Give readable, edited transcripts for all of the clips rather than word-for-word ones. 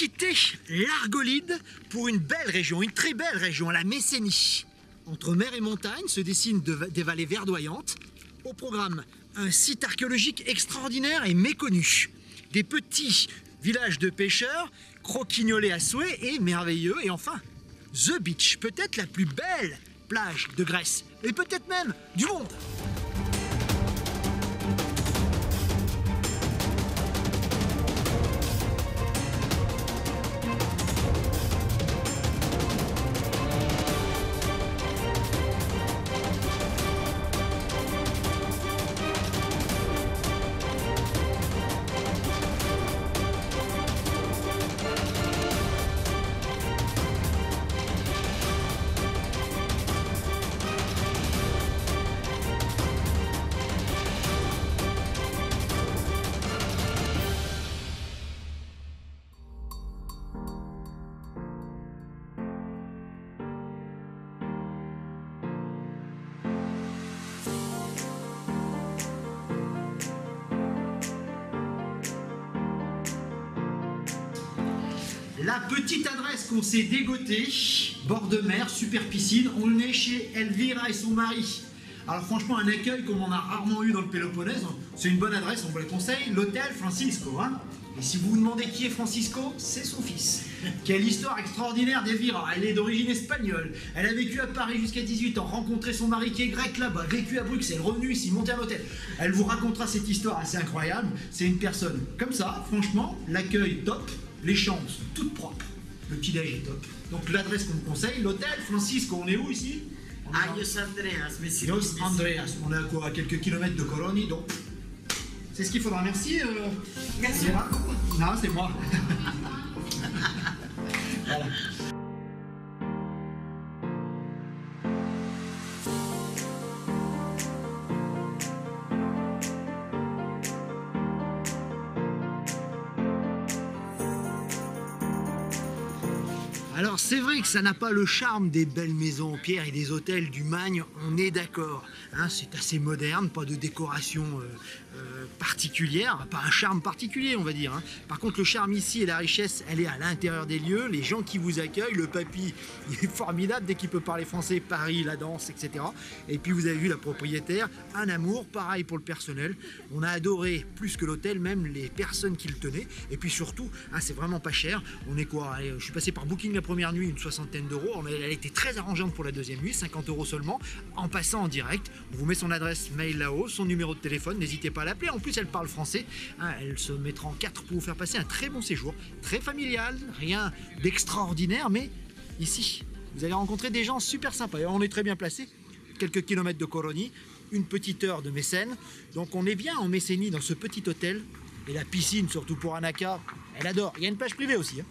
quitter l'Argolide pour une belle région, une très belle région, la Messénie. Entre mer et montagne se dessinent des vallées verdoyantes. Au programme, un site archéologique extraordinaire et méconnu. Des petits villages de pêcheurs, croquignolés à souhait et merveilleux. Et enfin, The Beach, peut-être la plus belle plage de Grèce, et peut-être même du monde. La petite adresse qu'on s'est dégotée, bord de mer, super piscine, on est chez Elvira et son mari. Alors franchement, un accueil comme on a rarement eu dans le Péloponnèse, c'est une bonne adresse, on vous le conseille, l'hôtel Francisco. Hein. Et si vous vous demandez qui est Francisco, c'est son fils. Quelle histoire extraordinaire d'Elvira, elle est d'origine espagnole, elle a vécu à Paris jusqu'à 18 ans, rencontré son mari qui est grec là-bas, vécu à Bruxelles, revenu ici, monté à l'hôtel. Elle vous racontera cette histoire assez incroyable, c'est une personne comme ça, franchement, l'accueil top. Les chambres sont toutes propres, le petit-déj est top. Donc l'adresse qu'on vous conseille, l'hôtel Francisco, on est où ici? À Los Andreas, mais c'est... Los Andreas, on est à quoi? À quelques kilomètres de Coloni, donc c'est ce qu'il faudra. Merci. Merci. Non, c'est moi. Voilà. Alors c'est vrai que ça n'a pas le charme des belles maisons en pierre et des hôtels du Magne, on est d'accord. Hein, c'est assez moderne, pas de décoration particulière, pas un charme particulier on va dire. Hein. Par contre le charme ici et la richesse, elle est à l'intérieur des lieux, les gens qui vous accueillent, le papy il est formidable dès qu'il peut parler français, Paris, la danse, etc. Et puis vous avez vu la propriétaire, un amour, pareil pour le personnel. On a adoré plus que l'hôtel, même les personnes qui le tenaient. Et puis surtout, hein, c'est vraiment pas cher. On est quoi? Allez, je suis passé par Booking la première nuit, une soixantaine d'euros. Elle a été très arrangeante pour la deuxième nuit, 50 € seulement. En passant en direct, on vous met son adresse mail là-haut, son numéro de téléphone, n'hésitez pas à l'appeler. En plus, elle parle français. Hein, elle se mettra en 4 pour vous faire passer un très bon séjour, très familial, rien d'extraordinaire, mais ici, vous allez rencontrer des gens super sympas. Et on est très bien placé, quelques kilomètres de Coloni, une petite heure de Mécène. Donc on est bien en Messénie dans ce petit hôtel. Et la piscine, surtout pour Anaka, elle adore. Il y a une plage privée aussi. Hein.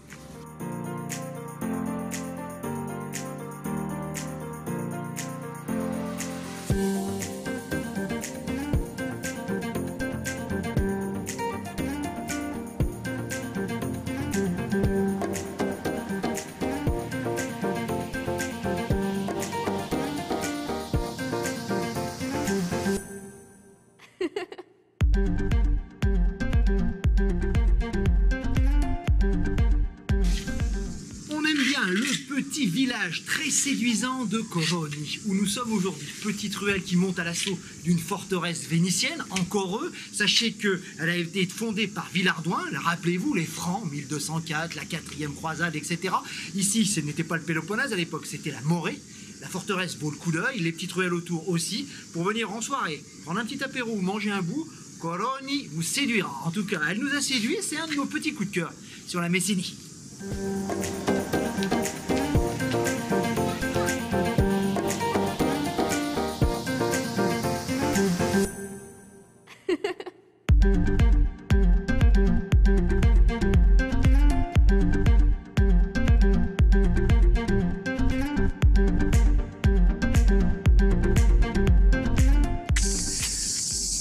Le petit village très séduisant de Coroni, où nous sommes aujourd'hui. Petite ruelle qui monte à l'assaut d'une forteresse vénitienne, encore eux. Sachez qu'elle a été fondée par Villardouin, rappelez-vous, les Francs, 1204, la 4e croisade, etc. Ici, ce n'était pas le Péloponnèse à l'époque, c'était la Morée. La forteresse vaut le coup d'œil, les petites ruelles autour aussi. Pour venir en soirée, prendre un petit apéro ou manger un bout, Coroni vous séduira. En tout cas, elle nous a séduits, c'est un de nos petits coups de cœur sur la Messénie.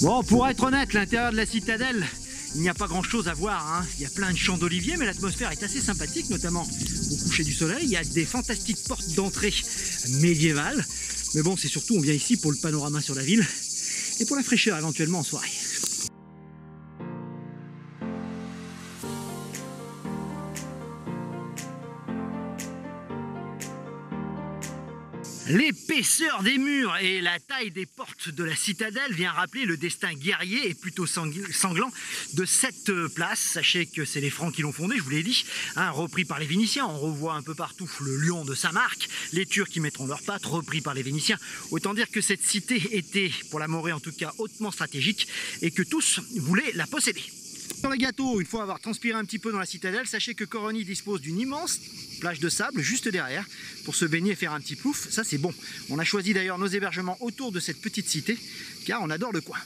Bon, pour être honnête, l'intérieur de la citadelle, il n'y a pas grand chose à voir. Hein. Il y a plein de champs d'oliviers, mais l'atmosphère est assez sympathique, notamment au coucher du soleil. Il y a des fantastiques portes d'entrée médiévales. Mais bon, c'est surtout, on vient ici pour le panorama sur la ville et pour la fraîcheur éventuellement en soirée. L'épaisseur des murs et la taille des portes de la citadelle vient rappeler le destin guerrier et plutôt sanglant de cette place. Sachez que c'est les Francs qui l'ont fondée, je vous l'ai dit, hein, repris par les Vénitiens. On revoit un peu partout le lion de Saint-Marc, les Turcs qui mettront leurs pattes, repris par les Vénitiens. Autant dire que cette cité était, pour la Morée en tout cas, hautement stratégique et que tous voulaient la posséder. Sur le gâteau, il faut avoir transpiré un petit peu dans la citadelle. Sachez que Coroni dispose d'une immense plage de sable juste derrière pour se baigner et faire un petit plouf. Ça, c'est bon. On a choisi d'ailleurs nos hébergements autour de cette petite cité car on adore le coin.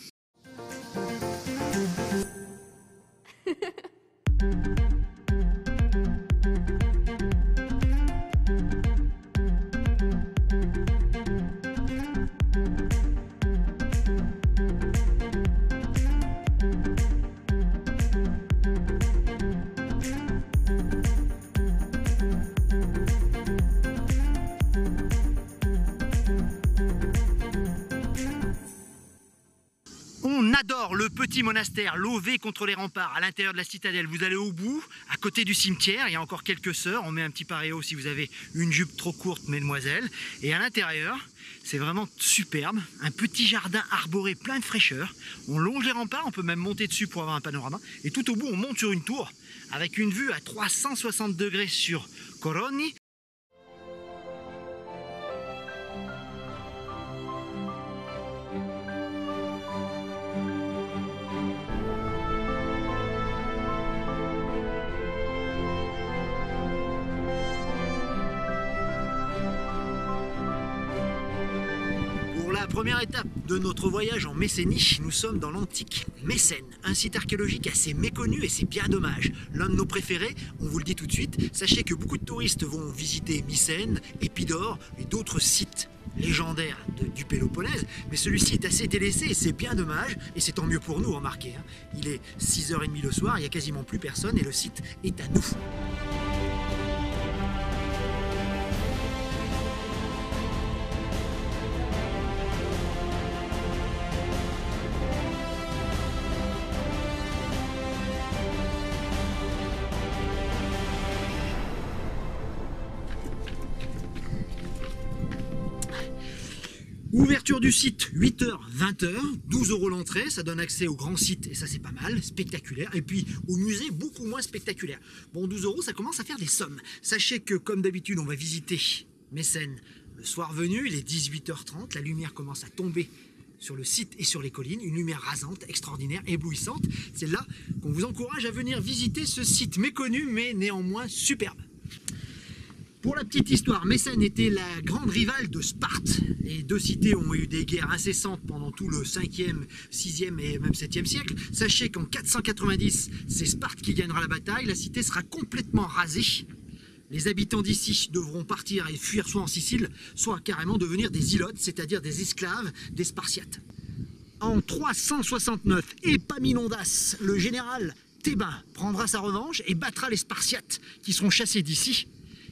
On adore le petit monastère lové contre les remparts à l'intérieur de la citadelle. Vous allez au bout, à côté du cimetière, il y a encore quelques sœurs. On met un petit paréo si vous avez une jupe trop courte, mesdemoiselles. Et à l'intérieur, c'est vraiment superbe. Un petit jardin arboré plein de fraîcheur. On longe les remparts, on peut même monter dessus pour avoir un panorama. Et tout au bout, on monte sur une tour avec une vue à 360 degrés sur Coroni. La première étape de notre voyage en Messénie, nous sommes dans l'antique Mécène, un site archéologique assez méconnu et c'est bien dommage. L'un de nos préférés, on vous le dit tout de suite, sachez que beaucoup de touristes vont visiter Mycène, Épidore et d'autres sites légendaires du Péloponnèse, mais celui-ci est assez délaissé et c'est bien dommage, et c'est tant mieux pour nous, remarquez. Hein. Il est 6h30 le soir, il n'y a quasiment plus personne et le site est à nous. Ouverture du site 8h, 20h, 12 € l'entrée, ça donne accès au grand site et ça c'est pas mal, spectaculaire. Et puis au musée, beaucoup moins spectaculaire. Bon, 12 € ça commence à faire des sommes. Sachez que comme d'habitude, on va visiter Mécène le soir venu, il est 18h30, la lumière commence à tomber sur le site et sur les collines, une lumière rasante, extraordinaire, éblouissante. C'est là qu'on vous encourage à venir visiter ce site méconnu mais néanmoins superbe. Pour la petite histoire, Mécène était la grande rivale de Sparte. Les deux cités ont eu des guerres incessantes pendant tout le 5e, 6e et même 7e siècle. Sachez qu'en 490, c'est Sparte qui gagnera la bataille. La cité sera complètement rasée. Les habitants d'ici devront partir et fuir soit en Sicile, soit carrément devenir des ilotes, c'est-à-dire des esclaves des Spartiates. En 369, Épaminondas, le général thébain, prendra sa revanche et battra les Spartiates qui seront chassés d'ici.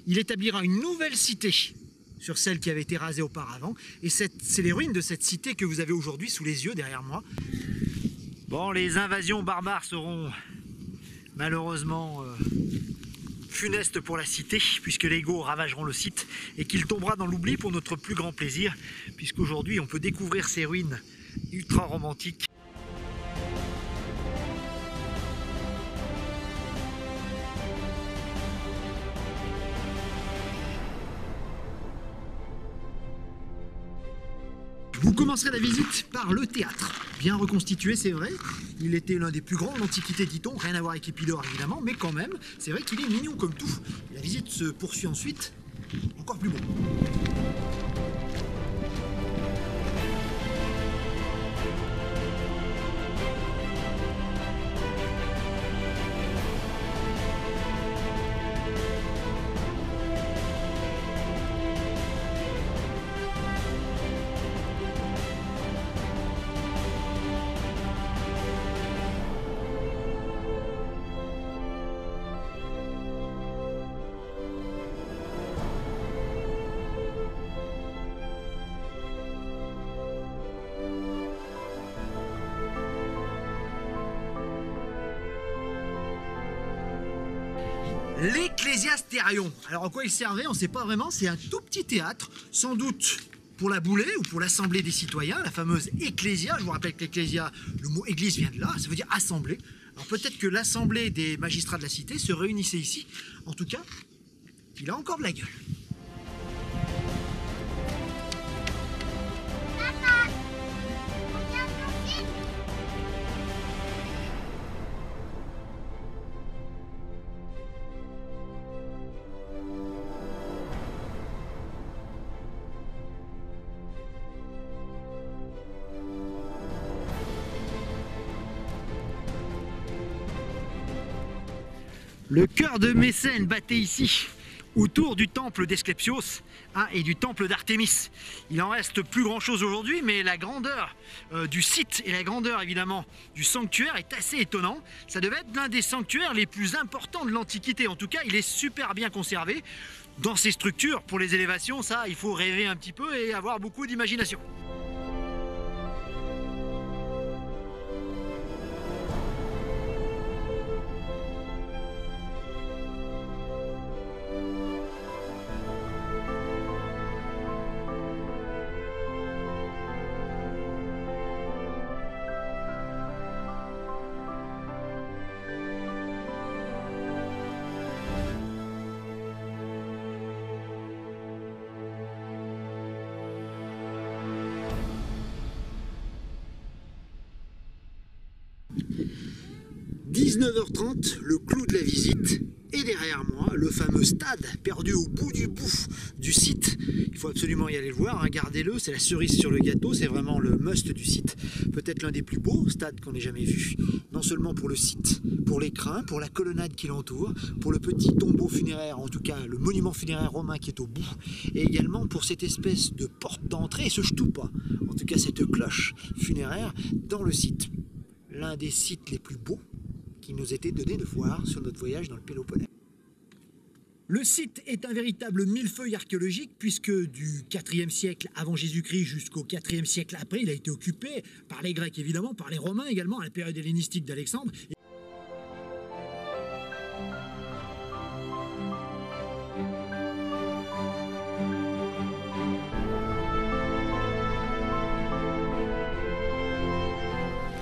Il établira une nouvelle cité sur celle qui avait été rasée auparavant. Et c'est les ruines de cette cité que vous avez aujourd'hui sous les yeux derrière moi. Bon, les invasions barbares seront malheureusement funestes pour la cité, puisque les Goths ravageront le site et qu'il tombera dans l'oubli pour notre plus grand plaisir, puisqu'aujourd'hui on peut découvrir ces ruines ultra romantiques. Vous commencerez la visite par le théâtre, bien reconstitué c'est vrai, il était l'un des plus grands de l'Antiquité dit-on, rien à voir avec Épidore évidemment, mais quand même, c'est vrai qu'il est mignon comme tout. La visite se poursuit ensuite, encore plus beau. L'Ecclésiastérion. Alors, à quoi il servait, on ne sait pas vraiment. C'est un tout petit théâtre, sans doute pour la boulée ou pour l'assemblée des citoyens, la fameuse ecclésia. Je vous rappelle que l'ecclésia, le mot église vient de là, ça veut dire assemblée. Alors peut-être que l'assemblée des magistrats de la cité se réunissait ici. En tout cas, il a encore de la gueule. Le cœur de Mécène battait ici, autour du temple d'Asclépios et du temple d'Artémis. Il en reste plus grand chose aujourd'hui, mais la grandeur du site et la grandeur évidemment du sanctuaire est assez étonnant. Ça devait être l'un des sanctuaires les plus importants de l'Antiquité. En tout cas, il est super bien conservé. Dans ses structures, pour les élévations, ça, il faut rêver un petit peu et avoir beaucoup d'imagination. « 19h30, le clou de la visite, et derrière moi, le fameux stade perdu au bout du site. Il faut absolument y aller le voir, hein, gardez-le, c'est la cerise sur le gâteau, c'est vraiment le must du site. Peut-être l'un des plus beaux stades qu'on ait jamais vu. Non seulement pour le site, pour les crins, pour la colonnade qui l'entoure, pour le petit tombeau funéraire, en tout cas le monument funéraire romain qui est au bout, et également pour cette espèce de porte d'entrée, ce ch'toupa, en tout cas cette cloche funéraire dans le site. L'un des sites les plus beaux qui nous était donné de voir sur notre voyage dans le Péloponnèse. Le site est un véritable millefeuille archéologique puisque du 4e siècle avant Jésus-Christ jusqu'au 4e siècle après, il a été occupé par les Grecs évidemment, par les Romains également à la période hellénistique d'Alexandre.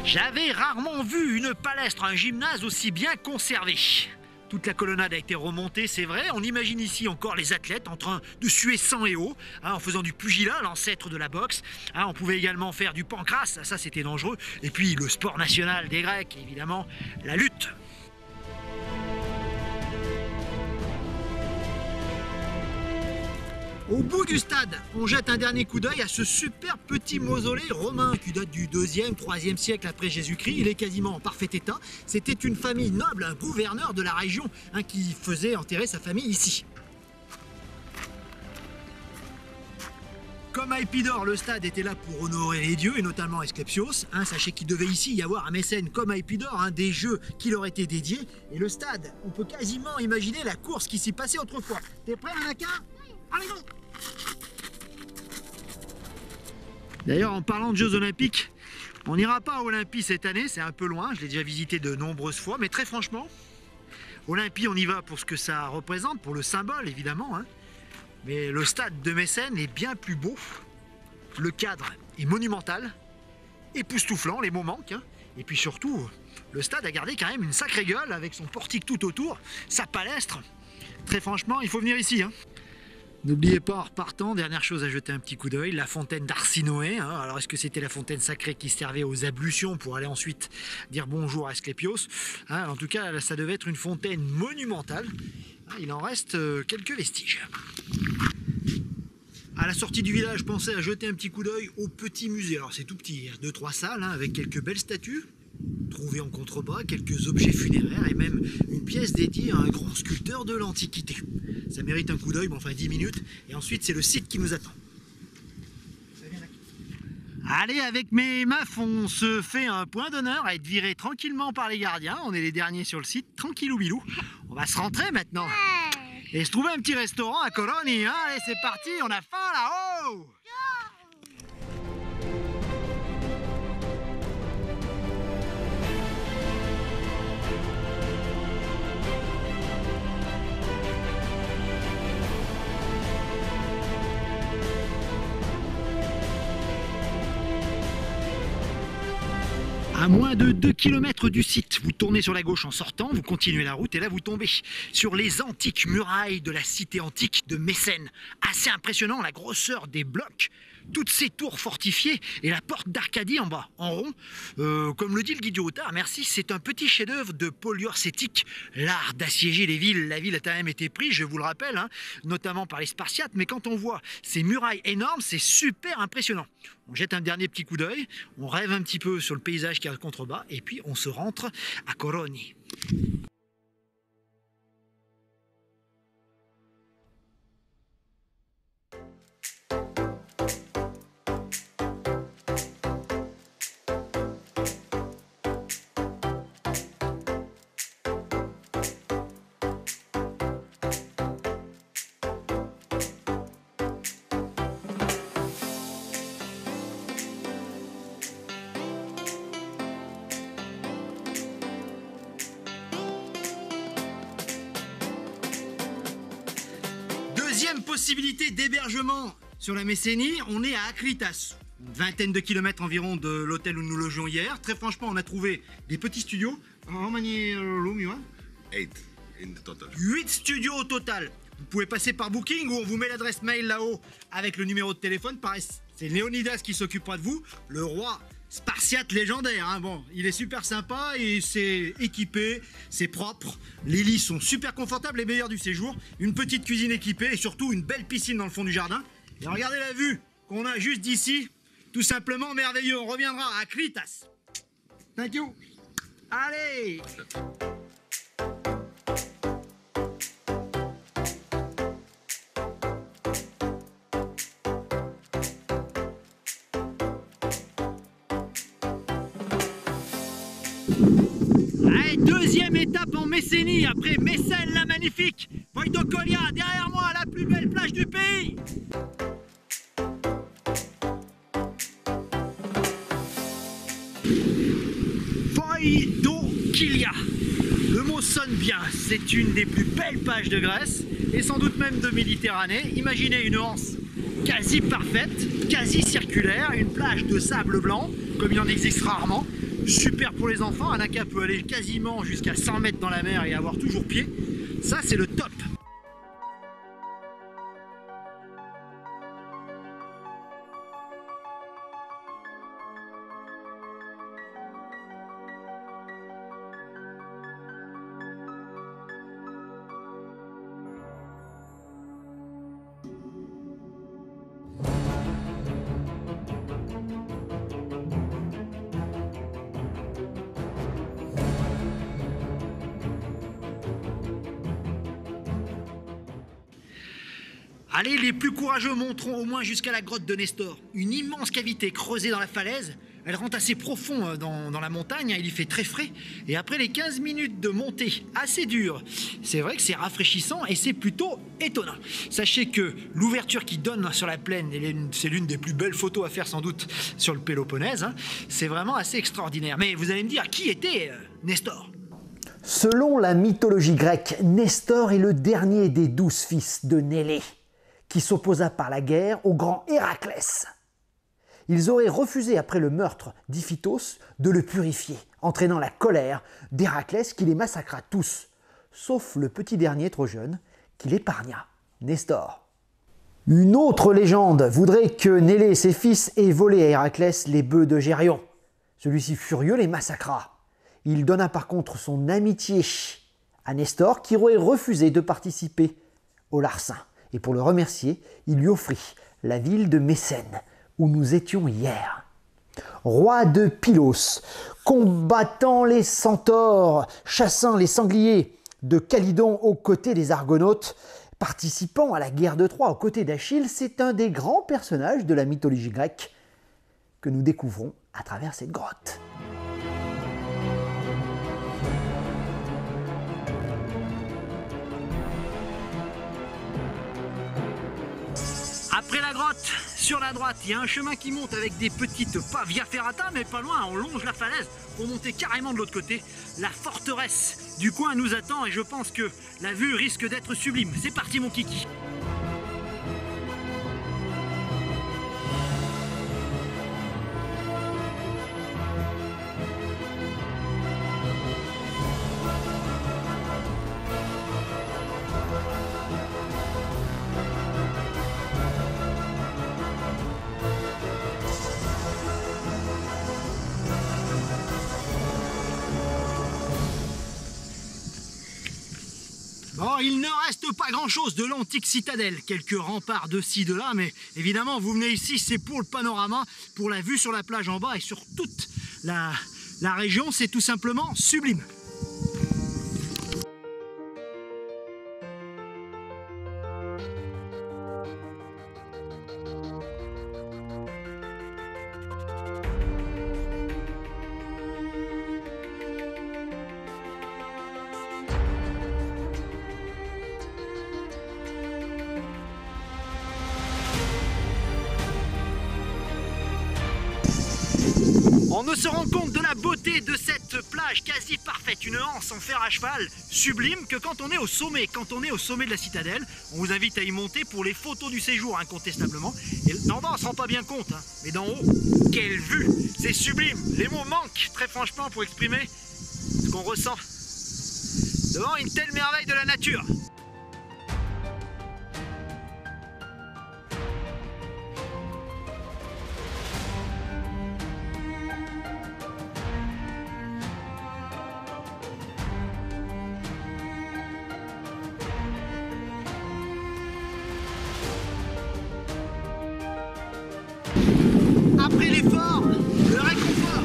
J'avais rarement vu une palestre, un gymnase aussi bien conservé. Toute la colonnade a été remontée, c'est vrai. On imagine ici encore les athlètes en train de suer sang et eau, en faisant du pugilat, l'ancêtre de la boxe. On pouvait également faire du pancrace, ça c'était dangereux. Et puis le sport national des Grecs, évidemment, la lutte. Au bout du stade, on jette un dernier coup d'œil à ce super petit mausolée romain qui date du 2e, 3e siècle après Jésus-Christ. Il est quasiment en parfait état. C'était une famille noble, un gouverneur de la région qui faisait enterrer sa famille ici. Comme à Épidore, le stade était là pour honorer les dieux, et notamment Asclépios. Sachez qu'il devait ici y avoir à Mécène, comme à Épidore, des jeux qui leur étaient dédiés. Et le stade, on peut quasiment imaginer la course qui s'y passait autrefois. T'es prêt, Anakin? Allez, go! D'ailleurs, en parlant de Jeux Olympiques, on n'ira pas à Olympie cette année, c'est un peu loin, je l'ai déjà visité de nombreuses fois, mais très franchement, Olympie, on y va pour ce que ça représente, pour le symbole évidemment, mais le stade de Mécène est bien plus beau, le cadre est monumental, époustouflant, les mots manquent, et puis surtout, le stade a gardé quand même une sacrée gueule avec son portique tout autour, sa palestre. Très franchement, il faut venir ici. N'oubliez pas en repartant, dernière chose à jeter un petit coup d'œil, la fontaine d'Arsinoé. Alors est-ce que c'était la fontaine sacrée qui servait aux ablutions pour aller ensuite dire bonjour à Asclépios? En tout cas, ça devait être une fontaine monumentale. Il en reste quelques vestiges. À la sortie du village, pensez à jeter un petit coup d'œil au petit musée. Alors c'est tout petit, il y a 2-3 salles avec quelques belles statues trouvées en contrebas, quelques objets funéraires et même une pièce dédiée à un grand sculpteur de l'Antiquité. Ça mérite un coup d'œil, mais enfin 10 minutes, et ensuite c'est le site qui nous attend. Allez, avec mes meufs, on se fait un point d'honneur à être virés tranquillement par les gardiens. On est les derniers sur le site, tranquillou bilou. On va se rentrer maintenant. Et se trouver un petit restaurant à Coloni. Allez, c'est parti, on a faim là-haut. À moins de 2 km du site, vous tournez sur la gauche en sortant, vous continuez la route et là vous tombez sur les antiques murailles de la cité antique de Mécène. Assez impressionnant la grosseur des blocs, toutes ces tours fortifiées et la porte d'Arcadie en bas, en rond. Comme le dit le guide du routard, merci, c'est un petit chef-d'œuvre de Polior Cétique, l'art d'assiéger les villes. La ville a quand même été prise, je vous le rappelle, hein, notamment par les Spartiates, mais quand on voit ces murailles énormes, c'est super impressionnant. On jette un dernier petit coup d'œil, on rêve un petit peu sur le paysage qui est à contrebas, et puis on se rentre à Coroni. Deuxième possibilité d'hébergement sur la Messénie, on est à Akritas, une vingtaine de kilomètres environ de l'hôtel où nous logions hier. Très franchement, on a trouvé des petits studios. How many rooms you have? 8 in total. 8 studios au total. Vous pouvez passer par Booking ou on vous met l'adresse mail là-haut avec le numéro de téléphone. Pareil, c'est Léonidas qui s'occupera de vous, le roi spartiate légendaire. Hein. Bon, il est super sympa et c'est équipé, c'est propre. Les lits sont super confortables, les meilleurs du séjour. Une petite cuisine équipée et surtout une belle piscine dans le fond du jardin. Et regardez la vue qu'on a juste d'ici. Tout simplement merveilleux. On reviendra à Akritas. Thank you. Allez! Allez, deuxième étape en Messénie, après Mécène la magnifique. Voidokolia, derrière moi, la plus belle plage du pays. Voidokilia. Le mot sonne bien, c'est une des plus belles plages de Grèce et sans doute même de Méditerranée. Imaginez une anse quasi parfaite, quasi circulaire, une plage de sable blanc, comme il en existe rarement. Super pour les enfants, un Aka peut aller quasiment jusqu'à 100 mètres dans la mer et avoir toujours pied. Ça, c'est le top. Allez, les plus courageux monteront au moins jusqu'à la grotte de Nestor. Une immense cavité creusée dans la falaise. Elle rentre assez profond dans la montagne, il y fait très frais. Et après les 15 minutes de montée assez dure, c'est vrai que c'est rafraîchissant et c'est plutôt étonnant. Sachez que l'ouverture qui donne sur la plaine, c'est l'une des plus belles photos à faire sans doute sur le Péloponnèse. Hein. C'est vraiment assez extraordinaire. Mais vous allez me dire, qui était Nestor ? Selon la mythologie grecque, Nestor est le dernier des 12 fils de Nélée, qui s'opposa par la guerre au grand Héraclès. Ils auraient refusé, après le meurtre d'Iphitos, de le purifier, entraînant la colère d'Héraclès qui les massacra tous, sauf le petit dernier trop jeune, qui l'épargna, Nestor. Une autre légende voudrait que Nélée et ses fils aient volé à Héraclès les bœufs de Gérion. Celui-ci furieux les massacra. Il donna par contre son amitié à Nestor, qui aurait refusé de participer au larcin. Et pour le remercier, il lui offrit la ville de Mécène, où nous étions hier. Roi de Pylos, combattant les centaures, chassant les sangliers de Calydon aux côtés des Argonautes, participant à la guerre de Troie aux côtés d'Achille, c'est un des grands personnages de la mythologie grecque que nous découvrons à travers cette grotte. Après la grotte, sur la droite, il y a un chemin qui monte avec des petites, pas via ferrata, mais pas loin, on longe la falaise pour monter carrément de l'autre côté. La forteresse du coin nous attend et je pense que la vue risque d'être sublime. C'est parti mon kiki. Bon, il ne reste pas grand-chose de l'antique citadelle. Quelques remparts de ci, de là, mais évidemment, vous venez ici, c'est pour le panorama, pour la vue sur la plage en bas et sur toute la région, c'est tout simplement sublime. On ne se rend compte de la beauté de cette plage quasi parfaite, une anse en fer à cheval sublime que quand on est au sommet, de la citadelle. On vous invite à y monter pour les photos du séjour incontestablement. Et d'en bas on se rend pas bien compte, hein, mais d'en haut, quelle vue! C'est sublime, les mots manquent très franchement pour exprimer ce qu'on ressent devant une telle merveille de la nature. Après l'effort, le réconfort.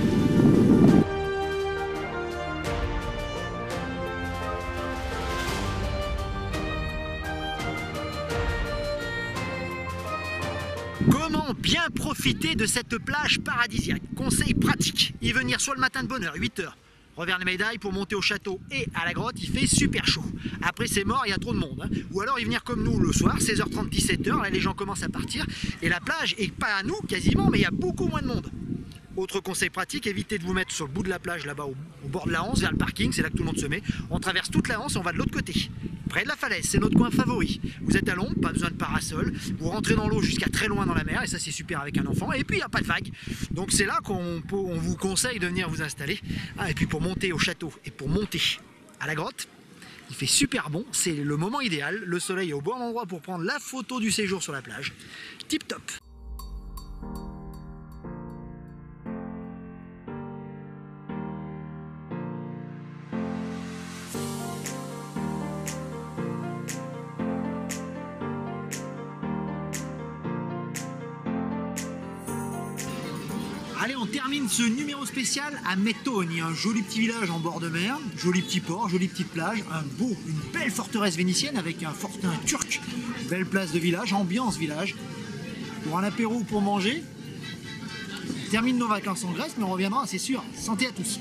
Comment bien profiter de cette plage paradisiaque? Conseil pratique, y venir soit le matin de bonne heure, 8 h, revers les médailles pour monter au château et à la grotte, il fait super chaud. Après c'est mort, il y a trop de monde, hein. Ou alors y venir comme nous le soir, 16h30, 17h, là les gens commencent à partir et la plage est pas à nous quasiment, mais il y a beaucoup moins de monde. Autre conseil pratique, évitez de vous mettre sur le bout de la plage là-bas au bord de la Hanse, vers le parking, c'est là que tout le monde se met. On traverse toute la Hanse et on va de l'autre côté, près de la falaise, c'est notre coin favori. Vous êtes à l'ombre, pas besoin de parasol, vous rentrez dans l'eau jusqu'à très loin dans la mer et ça c'est super avec un enfant. Et puis il n'y a pas de vagues, donc c'est là qu'on vous conseille de venir vous installer. Ah, et puis pour monter au château et pour monter à la grotte, il fait super bon, c'est le moment idéal, le soleil est au bon endroit pour prendre la photo du séjour sur la plage. Tip top. Allez, on termine ce numéro spécial à Mettoni, un joli petit village en bord de mer, joli petit port, jolie petite plage, une belle forteresse vénitienne avec un fortin turc, belle place de village, ambiance village. Pour un apéro ou pour manger, on termine nos vacances en Grèce, mais on reviendra, c'est sûr. Santé à tous.